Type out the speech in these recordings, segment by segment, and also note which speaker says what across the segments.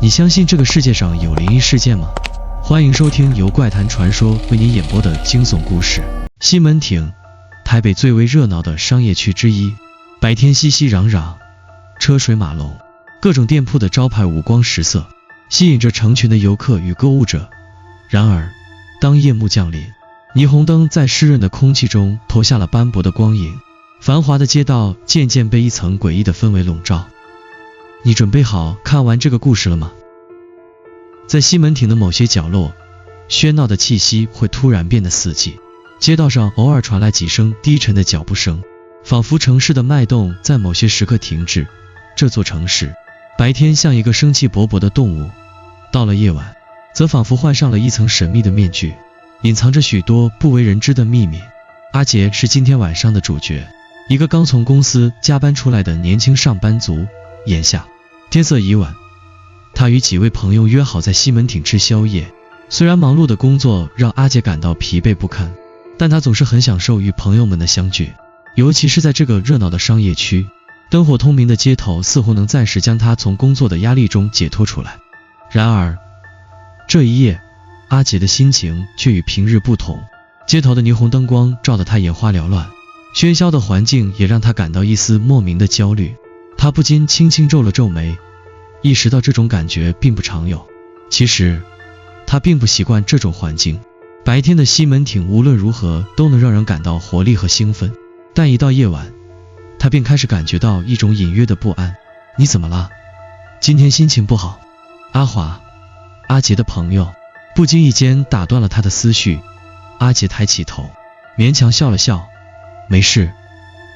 Speaker 1: 你相信这个世界上有灵异事件吗？欢迎收听由怪谈传说为您演播的惊悚故事。西门町，台北最为热闹的商业区之一，白天熙熙攘攘，车水马龙，各种店铺的招牌五光十色，吸引着成群的游客与购物者。然而，当夜幕降临，霓虹灯在湿润的空气中投下了斑驳的光影，繁华的街道渐渐被一层诡异的氛围笼罩。你准备好看完这个故事了吗？在西门町的某些角落，喧闹的气息会突然变得死寂，街道上偶尔传来几声低沉的脚步声，仿佛城市的脉动在某些时刻停滞。这座城市白天像一个生气勃勃的动物，到了夜晚则仿佛换上了一层神秘的面具，隐藏着许多不为人知的秘密。阿杰是今天晚上的主角，一个刚从公司加班出来的年轻上班族。眼下天色已晚，他与几位朋友约好在西门町吃宵夜。虽然忙碌的工作让阿杰感到疲惫不堪，但他总是很享受与朋友们的相聚，尤其是在这个热闹的商业区，灯火通明的街头似乎能暂时将他从工作的压力中解脱出来。然而这一夜，阿杰的心情却与平日不同，街头的霓虹灯光照得他眼花缭乱，喧嚣的环境也让他感到一丝莫名的焦虑。他不禁轻轻皱了皱眉，意识到这种感觉并不常有。其实他并不习惯这种环境，白天的西门町无论如何都能让人感到活力和兴奋，但一到夜晚，他便开始感觉到一种隐约的不安。你怎么了？今天心情不好？阿华，阿杰的朋友，不经意间打断了他的思绪。阿杰抬起头，勉强笑了笑，没事，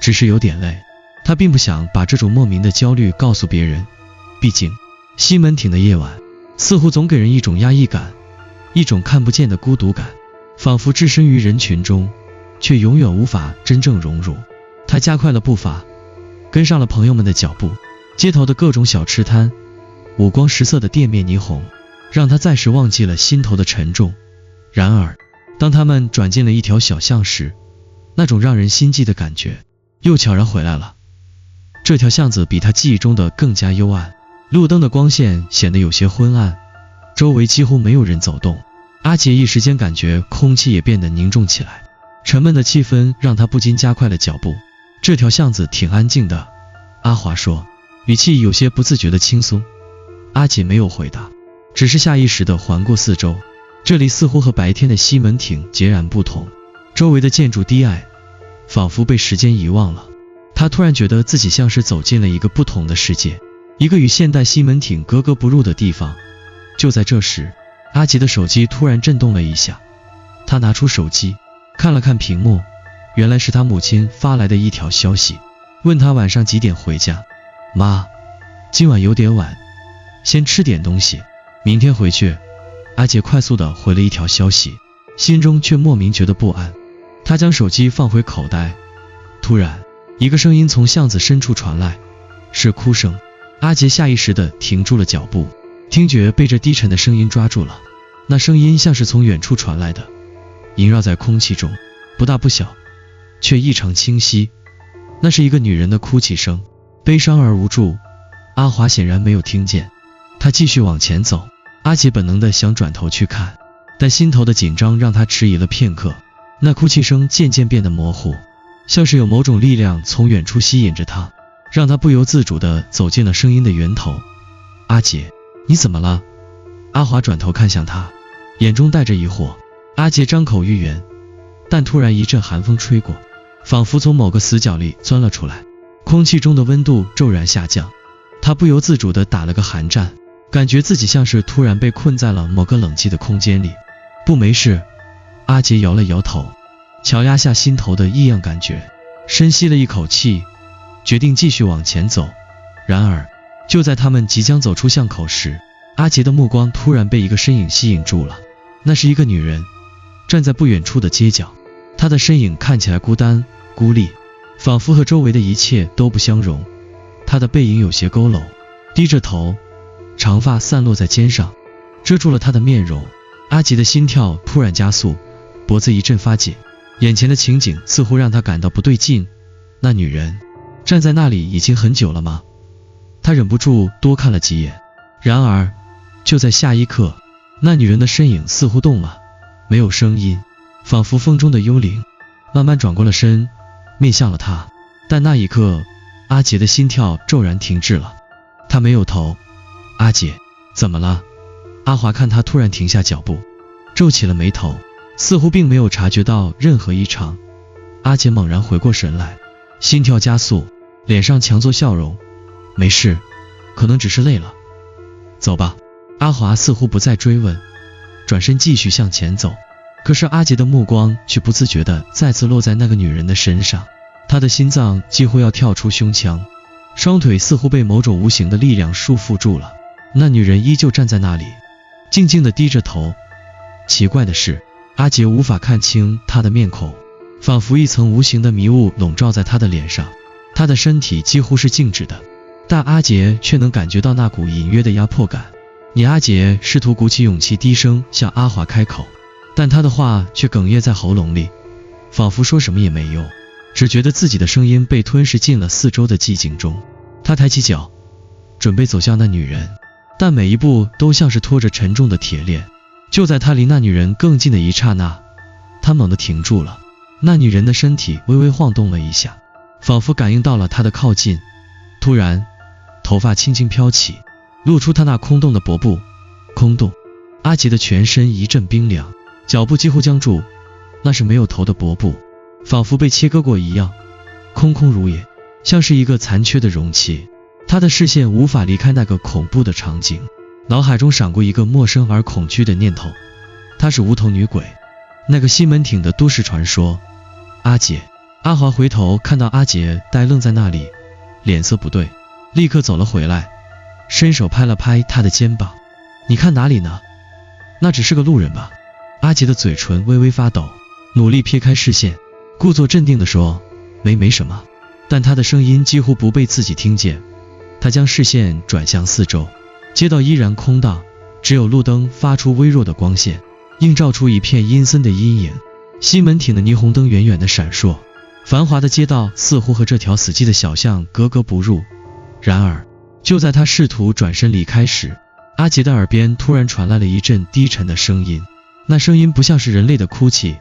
Speaker 1: 只是有点累。他并不想把这种莫名的焦虑告诉别人，毕竟西门町的夜晚似乎总给人一种压抑感，一种看不见的孤独感，仿佛置身于人群中，却永远无法真正融入。他加快了步伐，跟上了朋友们的脚步。街头的各种小吃摊，五光十色的店面霓虹，让他暂时忘记了心头的沉重。然而当他们转进了一条小巷时，那种让人心悸的感觉又悄然回来了。这条巷子比他记忆中的更加幽暗，路灯的光线显得有些昏暗，周围几乎没有人走动。阿杰一时间感觉空气也变得凝重起来，沉闷的气氛让他不禁加快了脚步。这条巷子挺安静的，阿华说，语气有些不自觉的轻松。阿杰没有回答，只是下意识地环顾四周。这里似乎和白天的西门町截然不同，周围的建筑低矮，仿佛被时间遗忘了。他突然觉得自己像是走进了一个不同的世界，一个与现代西门町格格不入的地方。就在这时，阿杰的手机突然震动了一下，他拿出手机看了看屏幕，原来是他母亲发来的一条消息，问他晚上几点回家。妈，今晚有点晚，先吃点东西，明天回去。阿杰快速地回了一条消息，心中却莫名觉得不安。他将手机放回口袋，突然一个声音从巷子深处传来，是哭声。阿杰下意识地停住了脚步，听觉被这低沉的声音抓住了。那声音像是从远处传来的，萦绕在空气中，不大不小，却异常清晰。那是一个女人的哭泣声，悲伤而无助。阿华显然没有听见，他继续往前走。阿杰本能地想转头去看，但心头的紧张让他迟疑了片刻。那哭泣声渐渐变得模糊，像是有某种力量从远处吸引着他，让他不由自主地走进了声音的源头。阿杰，你怎么了？阿华转头看向他，眼中带着疑惑。阿杰张口欲言，但突然一阵寒风吹过，仿佛从某个死角里钻了出来，空气中的温度骤然下降。他不由自主地打了个寒战，感觉自己像是突然被困在了某个冷寂的空间里。不，没事。阿杰摇了摇头，强压下心头的异样感觉，深吸了一口气，决定继续往前走。然而就在他们即将走出巷口时，阿杰的目光突然被一个身影吸引住了。那是一个女人，站在不远处的街角，她的身影看起来孤单孤立，仿佛和周围的一切都不相容。她的背影有些佝偻，低着头，长发散落在肩上，遮住了她的面容。阿杰的心跳突然加速，脖子一阵发紧，眼前的情景似乎让他感到不对劲。那女人站在那里已经很久了吗？他忍不住多看了几眼，然而就在下一刻，那女人的身影似乎动了，没有声音，仿佛风中的幽灵，慢慢转过了身，面向了他。但那一刻，阿杰的心跳骤然停滞了。他没有头。阿杰，怎么了？阿华看他突然停下脚步，皱起了眉头，似乎并没有察觉到任何异常。阿杰猛然回过神来，心跳加速，脸上强作笑容。没事，可能只是累了。走吧。阿华似乎不再追问，转身继续向前走。可是阿杰的目光却不自觉地再次落在那个女人的身上，他的心脏几乎要跳出胸腔，双腿似乎被某种无形的力量束缚住了。那女人依旧站在那里，静静地低着头。奇怪的是，阿杰无法看清她的面孔，仿佛一层无形的迷雾笼罩在她的脸上。她的身体几乎是静止的，但阿杰却能感觉到那股隐约的压迫感。你阿杰试图鼓起勇气低声向阿华开口，但他的话却哽咽在喉咙里，仿佛说什么也没用，只觉得自己的声音被吞噬进了四周的寂静中。他抬起脚，准备走向那女人，但每一步都像是拖着沉重的铁链。就在他离那女人更近的一刹那，他猛地停住了。那女人的身体微微晃动了一下，仿佛感应到了他的靠近。突然，头发轻轻飘起，露出他那空洞的脖部。空洞。阿杰的全身一阵冰凉，脚步几乎僵住。那是没有头的脖部，仿佛被切割过一样，空空如也，像是一个残缺的容器。他的视线无法离开那个恐怖的场景，脑海中闪过一个陌生而恐惧的念头，她是无头女鬼，那个西门町的都市传说。阿杰。阿华回头看到阿杰呆愣在那里，脸色不对，立刻走了回来，伸手拍了拍他的肩膀。你看哪里呢？那只是个路人吧。阿杰的嘴唇微微发抖，努力撇开视线，故作镇定地说，没什么。但他的声音几乎不被自己听见。他将视线转向四周，街道依然空荡，只有路灯发出微弱的光线，映照出一片阴森的阴影。西门町的霓虹灯远远地闪烁，繁华的街道似乎和这条死寂的小巷格格不入。然而，就在他试图转身离开时，阿杰的耳边突然传来了一阵低沉的声音。那声音不像是人类的哭泣，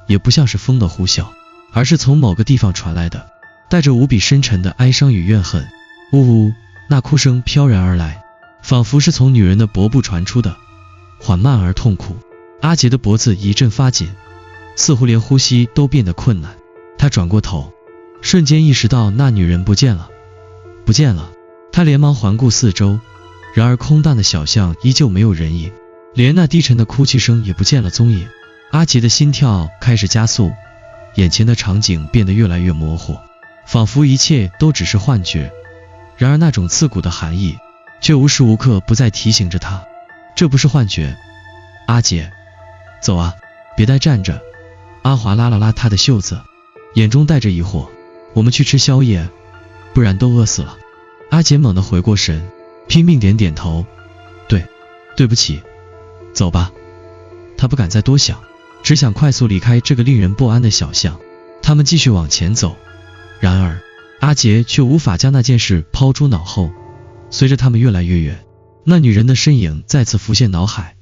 Speaker 1: 也不像是风的呼啸，而是从某个地方传来的，带着无比深沉的哀伤与怨恨。呜呜，那哭声飘然而来，仿佛是从女人的脖部传出的，缓慢而痛苦。阿杰的脖子一阵发紧，似乎连呼吸都变得困难。他转过头，瞬间意识到那女人不见了。他连忙环顾四周，然而空荡的小巷依旧没有人影，连那低沉的哭泣声也不见了踪影。阿杰的心跳开始加速，眼前的场景变得越来越模糊，仿佛一切都只是幻觉。然而那种刺骨的寒意却无时无刻不在提醒着他，这不是幻觉。阿杰，走啊，别呆站着。阿华拉了拉他的袖子，眼中带着疑惑，我们去吃宵夜，不然都饿死了。阿杰猛地回过神，拼命点头，对不起，走吧。他不敢再多想，只想快速离开这个令人不安的小巷。他们继续往前走，然而阿杰却无法将那件事抛诸脑后。随着他们越来越远，那女人的身影再次浮现脑海，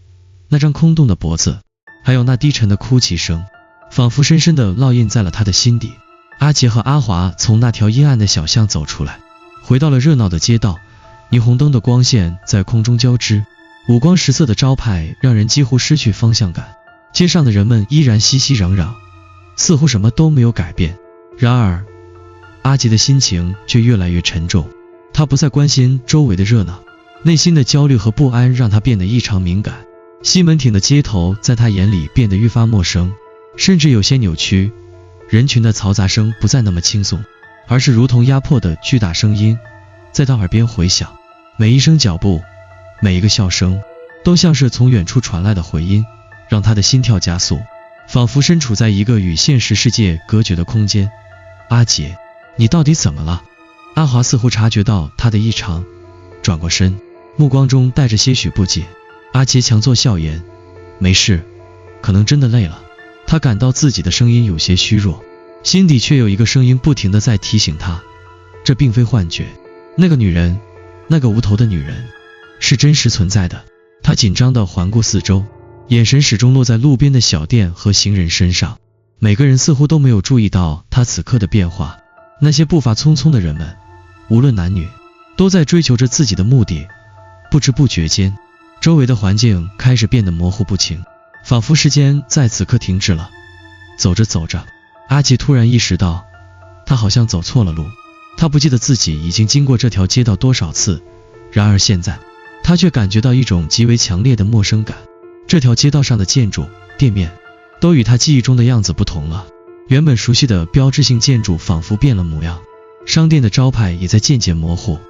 Speaker 1: 那张空洞的脖子，还有那低沉的哭泣声，仿佛深深地烙印在了他的心底。阿杰和阿华从那条阴暗的小巷走出来，回到了热闹的街道。霓虹灯的光线在空中交织，五光十色的招牌让人几乎失去方向感。街上的人们依然熙熙攘攘，似乎什么都没有改变。然而阿杰的心情却越来越沉重，他不再关心周围的热闹，内心的焦虑和不安让他变得异常敏感。西门町的街头在他眼里变得愈发陌生，甚至有些扭曲。人群的嘈杂声不再那么轻松，而是如同压迫的巨大声音，在他耳边回响。每一声脚步，每一个笑声，都像是从远处传来的回音，让他的心跳加速，仿佛身处在一个与现实世界隔绝的空间。阿杰，你到底怎么了？阿华似乎察觉到他的异常，转过身，目光中带着些许不解。阿杰强作笑颜，没事，可能真的累了。他感到自己的声音有些虚弱，心底却有一个声音不停地在提醒他，这并非幻觉，那个女人，那个无头的女人，是真实存在的。他紧张地环顾四周，眼神始终落在路边的小店和行人身上，每个人似乎都没有注意到他此刻的变化。那些步伐匆匆的人们，无论男女，都在追求着自己的目的，不知不觉间，周围的环境开始变得模糊不清，仿佛时间在此刻停滞了。走着走着，阿杰突然意识到，他好像走错了路。他不记得自己已经经过这条街道多少次，然而现在，他却感觉到一种极为强烈的陌生感。这条街道上的建筑、店面，都与他记忆中的样子不同了。原本熟悉的标志性建筑仿佛变了模样，商店的招牌也在渐渐模糊。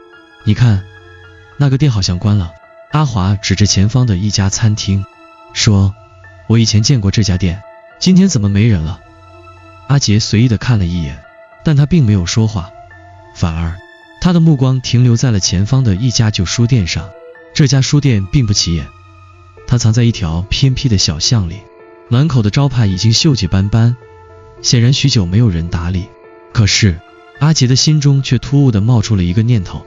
Speaker 1: 你看，那个店好像关了。阿华指着前方的一家餐厅，说：“我以前见过这家店，今天怎么没人了？”阿杰随意地看了一眼，但他并没有说话，反而他的目光停留在了前方的一家旧书店上。这家书店并不起眼，它藏在一条偏僻的小巷里，门口的招牌已经锈迹斑斑，显然许久没有人打理。可是阿杰的心中却突兀地冒出了一个念头，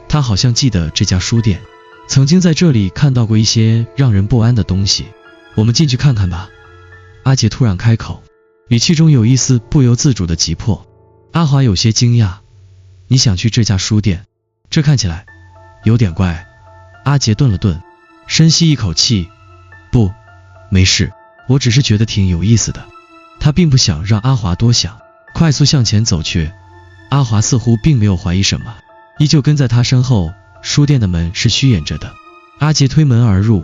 Speaker 1: 他好像记得这家书店曾经在这里看到过一些让人不安的东西。我们进去看看吧。阿杰突然开口，语气中有一丝不由自主的急迫。阿华有些惊讶，你想去这家书店？这看起来有点怪。阿杰顿了顿，深吸一口气，不，没事，我只是觉得挺有意思的。他并不想让阿华多想，快速向前走去。阿华似乎并没有怀疑什么，依旧跟在他身后。书店的门是虚掩着的，阿杰推门而入，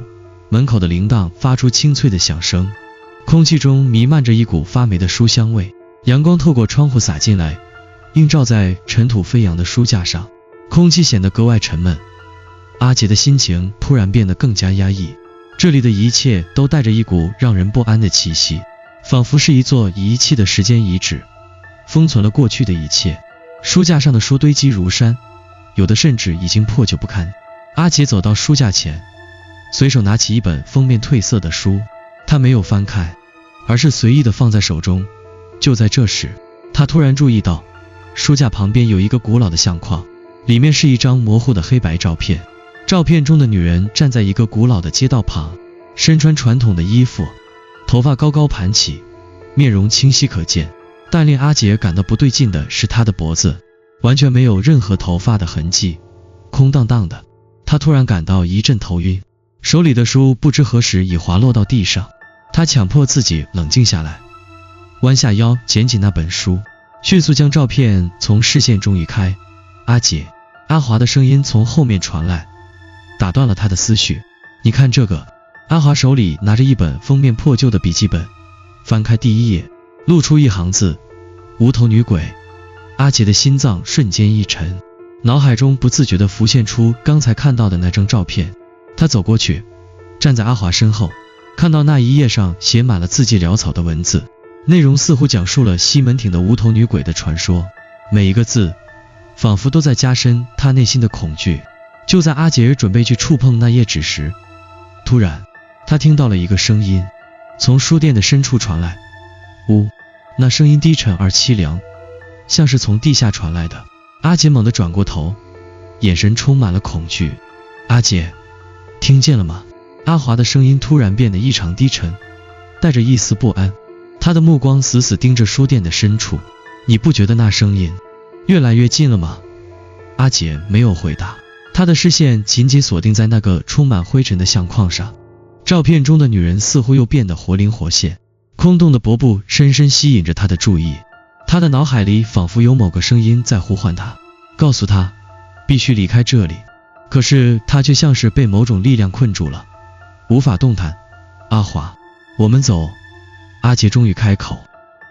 Speaker 1: 门口的铃铛发出清脆的响声，空气中弥漫着一股发霉的书香味。阳光透过窗户洒进来，映照在尘土飞扬的书架上，空气显得格外沉闷。阿杰的心情突然变得更加压抑，这里的一切都带着一股让人不安的气息，仿佛是一座遗弃的时间遗址，封存了过去的一切。书架上的书堆积如山，有的甚至已经破旧不堪。阿杰走到书架前，随手拿起一本封面褪色的书，他没有翻开，而是随意地放在手中。就在这时，他突然注意到书架旁边有一个古老的相框，里面是一张模糊的黑白照片。照片中的女人站在一个古老的街道旁，身穿传统的衣服，头发高高盘起，面容清晰可见。但令阿杰感到不对劲的是，她的脖子完全没有任何头发的痕迹，空荡荡的。他突然感到一阵头晕，手里的书不知何时已滑落到地上。他强迫自己冷静下来，弯下腰捡起那本书，迅速将照片从视线中移开。阿杰，阿华的声音从后面传来，打断了他的思绪。你看这个。阿华手里拿着一本封面破旧的笔记本，翻开第一页，露出一行字：无头女鬼。阿杰的心脏瞬间一沉，脑海中不自觉地浮现出刚才看到的那张照片。他走过去，站在阿华身后，看到那一页上写满了字迹潦草的文字，内容似乎讲述了西门町的无头女鬼的传说，每一个字仿佛都在加深他内心的恐惧。就在阿杰准备去触碰那页纸时，突然他听到了一个声音从书店的深处传来。呜，那声音低沉而凄凉，像是从地下传来的。阿杰猛地转过头，眼神充满了恐惧。阿杰，听见了吗？阿华的声音突然变得异常低沉，带着一丝不安。他的目光死死盯着书店的深处。你不觉得那声音越来越近了吗？阿杰没有回答，他的视线紧紧锁定在那个充满灰尘的相框上。照片中的女人似乎又变得活灵活现，空洞的脖部深深吸引着他的注意。他的脑海里仿佛有某个声音在呼唤他，告诉他必须离开这里。可是他却像是被某种力量困住了，无法动弹。阿华，我们走。阿杰终于开口，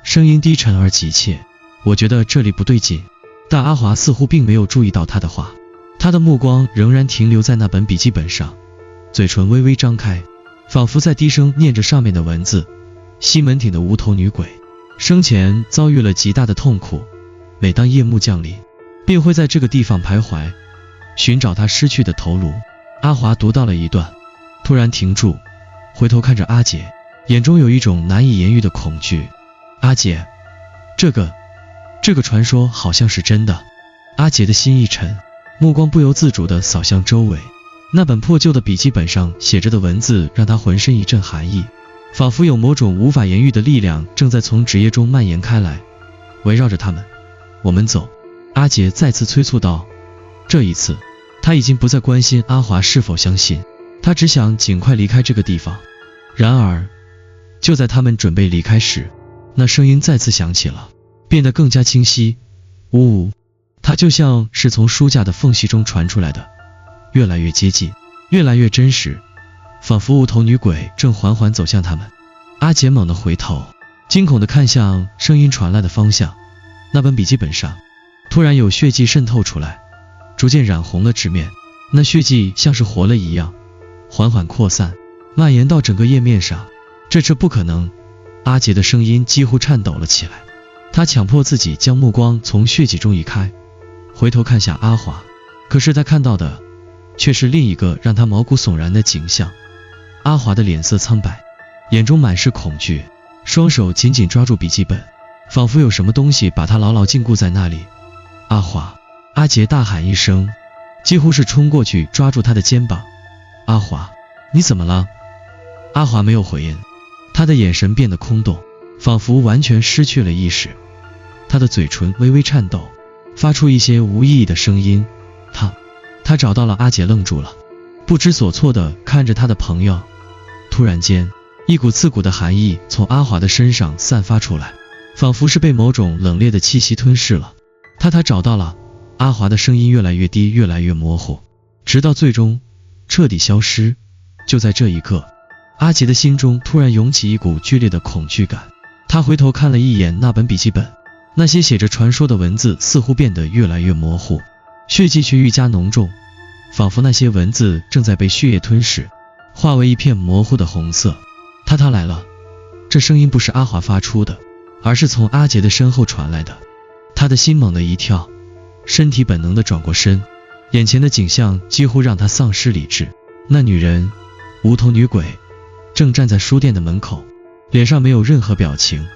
Speaker 1: 声音低沉而急切。我觉得这里不对劲。但阿华似乎并没有注意到他的话，他的目光仍然停留在那本笔记本上，嘴唇微微张开，仿佛在低声念着上面的文字。西门町的无头女鬼生前遭遇了极大的痛苦，每当夜幕降临，便会在这个地方徘徊，寻找她失去的头颅。阿华读到了一段，突然停住，回头看着阿杰，眼中有一种难以言喻的恐惧。阿杰，这个传说好像是真的。阿杰的心一沉，目光不由自主地扫向周围，那本破旧的笔记本上写着的文字让他浑身一阵寒意，仿佛有某种无法言喻的力量正在从纸页中蔓延开来，围绕着他们。我们走，阿杰再次催促道。这一次，他已经不再关心阿华是否相信，他只想尽快离开这个地方。然而，就在他们准备离开时，那声音再次响起了，变得更加清晰。呜呜，它就像是从书架的缝隙中传出来的，越来越接近，越来越真实，仿佛无头女鬼正缓缓走向他们。阿杰猛地回头，惊恐地看向声音传来的方向。那本笔记本上突然有血迹渗透出来，逐渐染红了纸面，那血迹像是活了一样，缓缓扩散，蔓延到整个页面上。这不可能！阿杰的声音几乎颤抖了起来，他强迫自己将目光从血迹中移开，回头看向阿华，可是他看到的却是另一个让他毛骨悚然的景象。阿华的脸色苍白，眼中满是恐惧，双手紧紧抓住笔记本，仿佛有什么东西把他牢牢禁锢在那里。阿华！阿杰大喊一声，几乎是冲过去抓住他的肩膀。阿华，你怎么了？阿华没有回应，他的眼神变得空洞，仿佛完全失去了意识。他的嘴唇微微颤抖，发出一些无意义的声音。他找到了。阿杰愣住了，不知所措地看着他的朋友。突然间，一股刺骨的寒意从阿华的身上散发出来，仿佛是被某种冷冽的气息吞噬了。他找到了。阿华的声音越来越低，越来越模糊，直到最终彻底消失。就在这一刻，阿杰的心中突然涌起一股剧烈的恐惧感。他回头看了一眼那本笔记本，那些写着传说的文字似乎变得越来越模糊，血迹却愈加浓重，仿佛那些文字正在被血液吞噬，化为一片模糊的红色。他来了。这声音不是阿华发出的，而是从阿杰的身后传来的。他的心猛地一跳，身体本能地转过身，眼前的景象几乎让他丧失理智。那女人，无头女鬼，正站在书店的门口，脸上没有任何表情，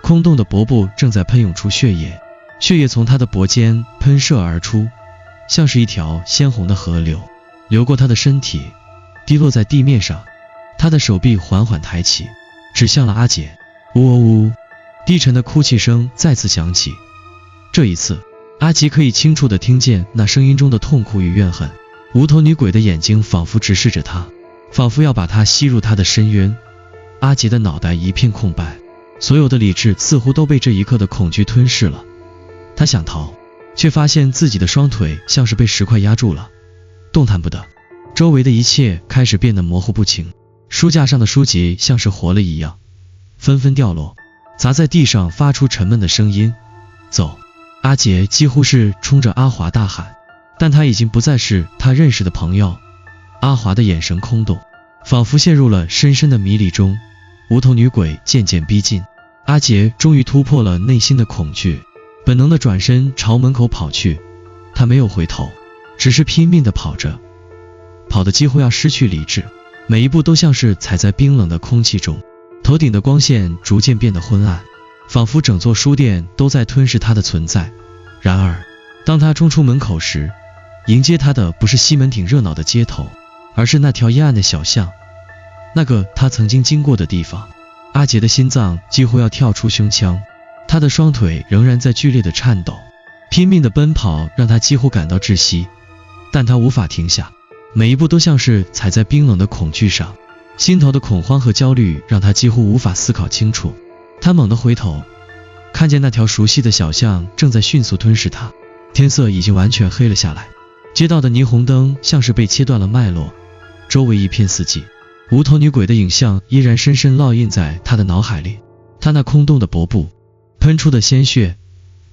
Speaker 1: 空洞的脖部正在喷涌出血液，血液从她的脖间喷射而出，像是一条鲜红的河流，流过她的身体，滴落在地面上。她的手臂缓缓抬起，指向了阿杰。呜呜呜，低沉的哭泣声再次响起。这一次，阿杰可以清楚地听见那声音中的痛苦与怨恨。无头女鬼的眼睛仿佛直视着他，仿佛要把他吸入他的深渊。阿杰的脑袋一片空白，所有的理智似乎都被这一刻的恐惧吞噬了。他想逃，却发现自己的双腿像是被石块压住了，动弹不得。周围的一切开始变得模糊不清，书架上的书籍像是活了一样，纷纷掉落，砸在地上，发出沉闷的声音。走！阿杰几乎是冲着阿华大喊，但他已经不再是他认识的朋友。阿华的眼神空洞，仿佛陷入了深深的迷离中。无头女鬼渐渐逼近，阿杰终于突破了内心的恐惧，本能的转身朝门口跑去。他没有回头，只是拼命地跑着，跑得几乎要失去理智，每一步都像是踩在冰冷的空气中。头顶的光线逐渐变得昏暗，仿佛整座书店都在吞噬他的存在。然而，当他冲出门口时，迎接他的不是西门町热闹的街头，而是那条阴暗的小巷，那个他曾经经过的地方。阿杰的心脏几乎要跳出胸腔，他的双腿仍然在剧烈的颤抖，拼命的奔跑让他几乎感到窒息，但他无法停下，每一步都像是踩在冰冷的恐惧上。心头的恐慌和焦虑让他几乎无法思考清楚。他猛地回头，看见那条熟悉的小巷正在迅速吞噬他。天色已经完全黑了下来，街道的霓虹灯像是被切断了脉络，周围一片死寂。无头女鬼的影像依然深深烙印在他的脑海里，他那空洞的脖部，喷出的鲜血，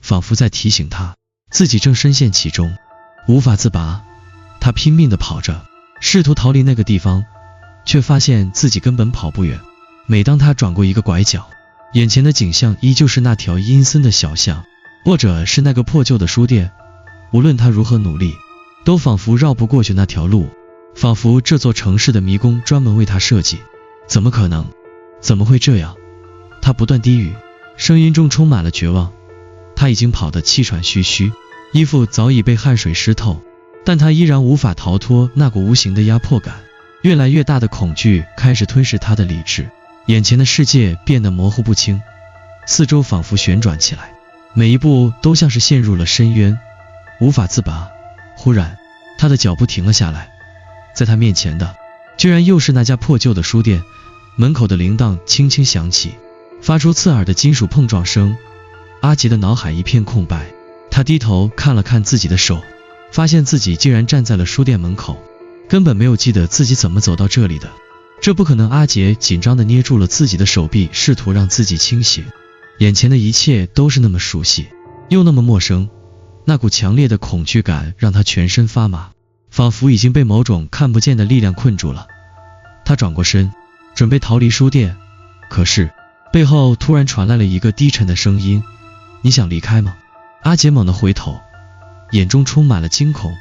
Speaker 1: 仿佛在提醒他自己正深陷其中，无法自拔。他拼命地跑着，试图逃离那个地方，却发现自己根本跑不远。每当他转过一个拐角，眼前的景象依旧是那条阴森的小巷，或者是那个破旧的书店。无论他如何努力，都仿佛绕不过去那条路，仿佛这座城市的迷宫专门为他设计。怎么可能？怎么会这样？他不断低语，声音中充满了绝望。他已经跑得气喘吁吁，衣服早已被汗水湿透，但他依然无法逃脱那股无形的压迫感。越来越大的恐惧开始吞噬他的理智，眼前的世界变得模糊不清，四周仿佛旋转起来，每一步都像是陷入了深渊，无法自拔。忽然，他的脚步停了下来，在他面前的居然又是那家破旧的书店，门口的铃铛轻轻响起，发出刺耳的金属碰撞声。阿杰的脑海一片空白，他低头看了看自己的手，发现自己竟然站在了书店门口，根本没有记得自己怎么走到这里的。这不可能！阿杰紧张地捏住了自己的手臂，试图让自己清醒。眼前的一切都是那么熟悉，又那么陌生。那股强烈的恐惧感让他全身发麻，仿佛已经被某种看不见的力量困住了。他转过身，准备逃离书店，可是背后突然传来了一个低沉的声音：“你想离开吗？”阿杰猛地回头，眼中充满了惊恐。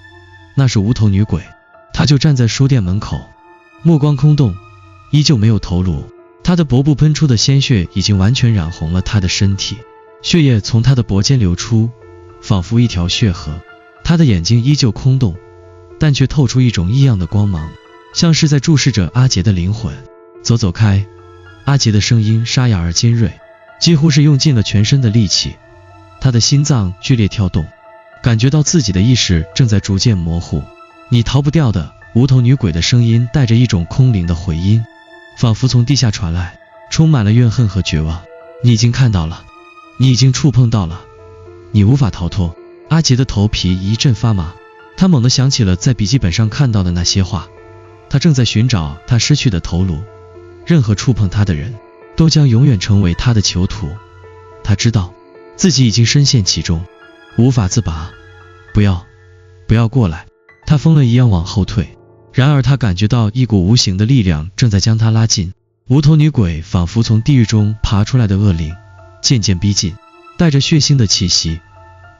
Speaker 1: 那是无头女鬼，她就站在书店门口，目光空洞，依旧没有头颅。她的脖部喷出的鲜血已经完全染红了她的身体，血液从她的脖间流出，仿佛一条血河。她的眼睛依旧空洞，但却透出一种异样的光芒，像是在注视着阿杰的灵魂。走开！阿杰的声音沙哑而尖锐，几乎是用尽了全身的力气。他的心脏剧烈跳动，感觉到自己的意识正在逐渐模糊。你逃不掉的！无头女鬼的声音带着一种空灵的回音，仿佛从地下传来，充满了怨恨和绝望。你已经看到了，你已经触碰到了，你无法逃脱。阿杰的头皮一阵发麻，他猛地想起了在笔记本上看到的那些话。他正在寻找他失去的头颅，任何触碰他的人都将永远成为他的囚徒。他知道自己已经深陷其中，无法自拔。不要过来！他疯了一样往后退，然而他感觉到一股无形的力量正在将他拉近。无头女鬼仿佛从地狱中爬出来的恶灵，渐渐逼近，带着血腥的气息，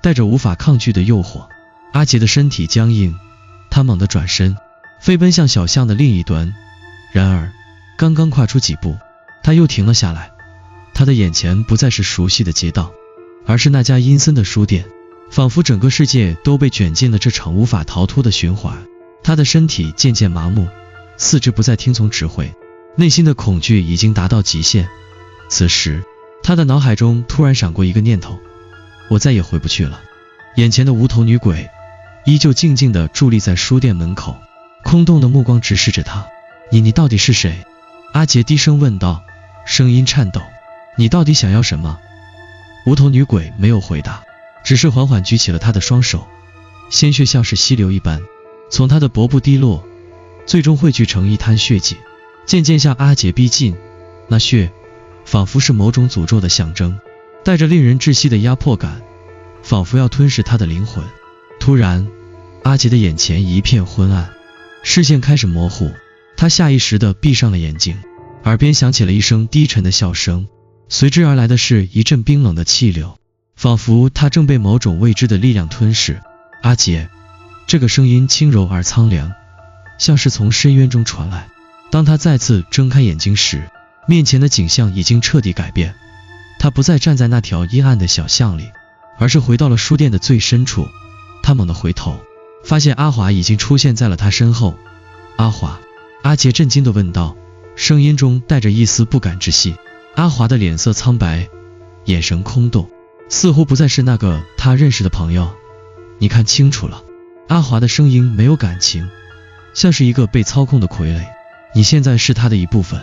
Speaker 1: 带着无法抗拒的诱惑。阿杰的身体僵硬，他猛地转身，飞奔向小巷的另一端。然而刚刚跨出几步，他又停了下来。他的眼前不再是熟悉的街道，而是那家阴森的书店，仿佛整个世界都被卷进了这场无法逃脱的循环。他的身体渐渐麻木，四肢不再听从指挥，内心的恐惧已经达到极限。此时他的脑海中突然闪过一个念头：我再也回不去了。眼前的无头女鬼依旧静静地伫立在书店门口，空洞的目光直视着他。你到底是谁？阿杰低声问道，声音颤抖。你到底想要什么？无头女鬼没有回答，只是缓缓举起了他的双手，鲜血像是溪流一般从他的脖部滴落，最终汇聚成一滩血迹，渐渐向阿杰逼近。那血仿佛是某种诅咒的象征，带着令人窒息的压迫感，仿佛要吞噬他的灵魂。突然，阿杰的眼前一片昏暗，视线开始模糊，他下意识地闭上了眼睛，耳边响起了一声低沉的笑声，随之而来的是一阵冰冷的气流，仿佛他正被某种未知的力量吞噬。阿杰，这个声音轻柔而苍凉，像是从深渊中传来。当他再次睁开眼睛时，面前的景象已经彻底改变。他不再站在那条阴暗的小巷里，而是回到了书店的最深处。他猛地回头，发现阿华已经出现在了他身后。阿华，阿杰震惊地问道，声音中带着一丝不敢置信。阿华的脸色苍白，眼神空洞，似乎不再是那个他认识的朋友。你看清楚了。阿华的声音没有感情，像是一个被操控的傀儡。你现在是他的一部分。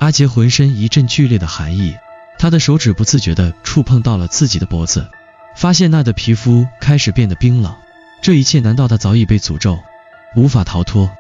Speaker 1: 阿杰浑身一阵剧烈的寒意，他的手指不自觉地触碰到了自己的脖子，发现那的皮肤开始变得冰冷。这一切难道他早已被诅咒，无法逃脱？